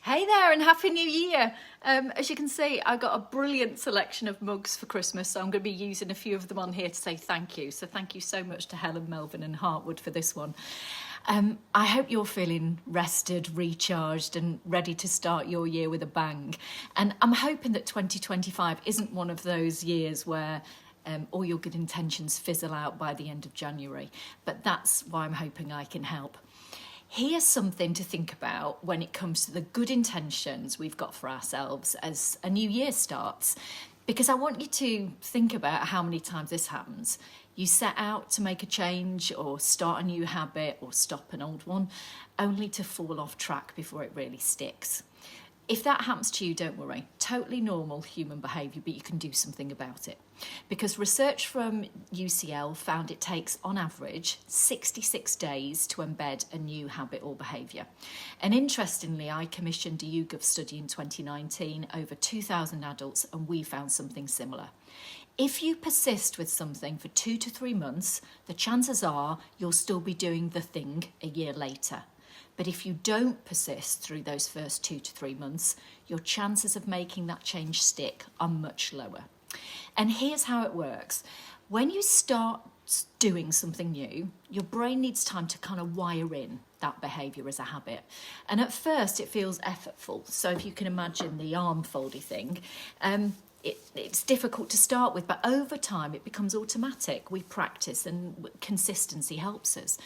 Hey there and Happy New Year! As you can see, I got a brilliant selection of mugs for Christmas, so I'm going to be using a few of them on here to say thank you. So thank you so much to Helen, Melvin and Hartwood for this one. I hope you're feeling rested, recharged and ready to start your year with a bang. And I'm hoping that 2025 isn't one of those years where all your good intentions fizzle out by the end of January. But that's why I'm hoping I can help. Here's something to think about when it comes to the good intentions we've got for ourselves as a new year starts, because I want you to think about how many times this happens. You set out to make a change or start a new habit or stop an old one, only to fall off track before it really sticks. If that happens to you, don't worry. Totally normal human behaviour, but you can do something about it. Because research from UCL found it takes, on average, 66 days to embed a new habit or behaviour. And interestingly, I commissioned a YouGov study in 2019, over 2,000 adults, and we found something similar. If you persist with something for 2 to 3 months, the chances are you'll still be doing the thing a year later. But if you don't persist through those first 2 to 3 months, your chances of making that change stick are much lower. And here's how it works. When you start doing something new, your brain needs time to kind of wire in that behaviour as a habit. And at first it feels effortful. So if you can imagine the arm foldy thing, it's difficult to start with, but over time it becomes automatic. We practice and consistency helps us.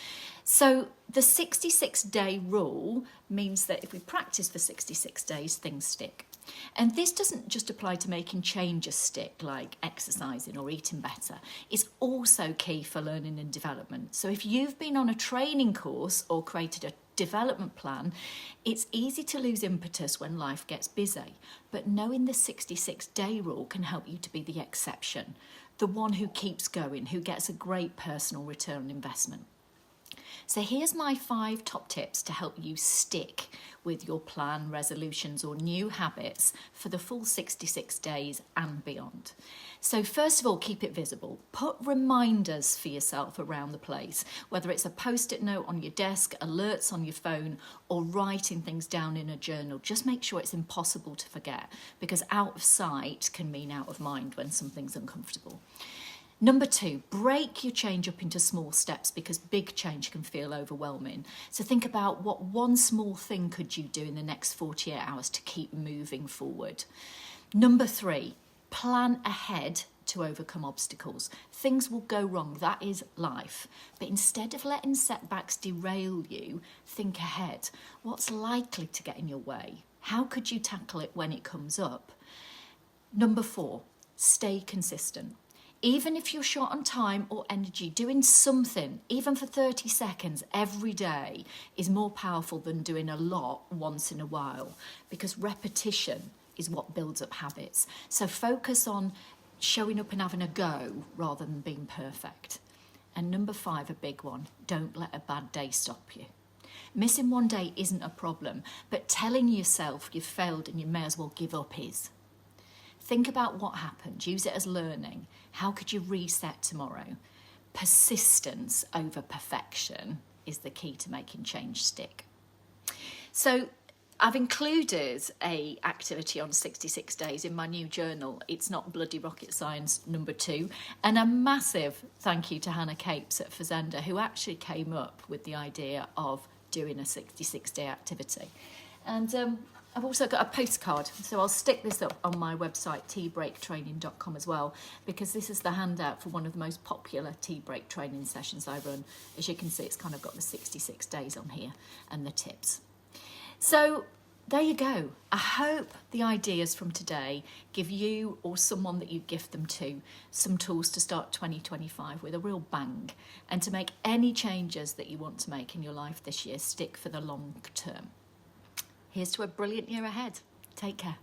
So the 66-day rule means that if we practice for 66 days, things stick. And this doesn't just apply to making changes stick, like exercising or eating better. It's also key for learning and development. So if you've been on a training course or created a development plan, it's easy to lose impetus when life gets busy. But knowing the 66-day rule can help you to be the exception, the one who keeps going, who gets a great personal return on investment. So here's my 5 top tips to help you stick with your plan, resolutions or new habits for the full 66 days and beyond. So first of all, keep it visible. Put reminders for yourself around the place, whether it's a post-it note on your desk, alerts on your phone, or writing things down in a journal. Just make sure it's impossible to forget, because out of sight can mean out of mind when something's uncomfortable. Number 2, break your change up into small steps, because big change can feel overwhelming. So think about what one small thing could you do in the next 48 hours to keep moving forward. Number 3, plan ahead to overcome obstacles. Things will go wrong, that is life. But instead of letting setbacks derail you, think ahead. What's likely to get in your way? How could you tackle it when it comes up? Number 4, stay consistent. Even if you're short on time or energy, doing something, even for 30 seconds every day, is more powerful than doing a lot once in a while, because repetition is what builds up habits. So focus on showing up and having a go rather than being perfect. And number 5, a big one, don't let a bad day stop you. Missing one day isn't a problem, but telling yourself you've failed and you may as well give up is. Think about what happened, use it as learning. How could you reset tomorrow? Persistence over perfection is the key to making change stick. So I've included an activity on 66 days in my new journal. It's not bloody rocket science, number 2. And a massive thank you to Hannah Capes at Fazenda, who actually came up with the idea of doing a 66-day activity. And I've also got a postcard, so I'll stick this up on my website, teabreaktraining.com as well, because this is the handout for one of the most popular tea break training sessions I run. As you can see, it's kind of got the 66 days on here and the tips. So there you go. I hope the ideas from today give you or someone that you gift them to some tools to start 2025 with a real bang, and to make any changes that you want to make in your life this year stick for the long term. Here's to a brilliant year ahead. Take care.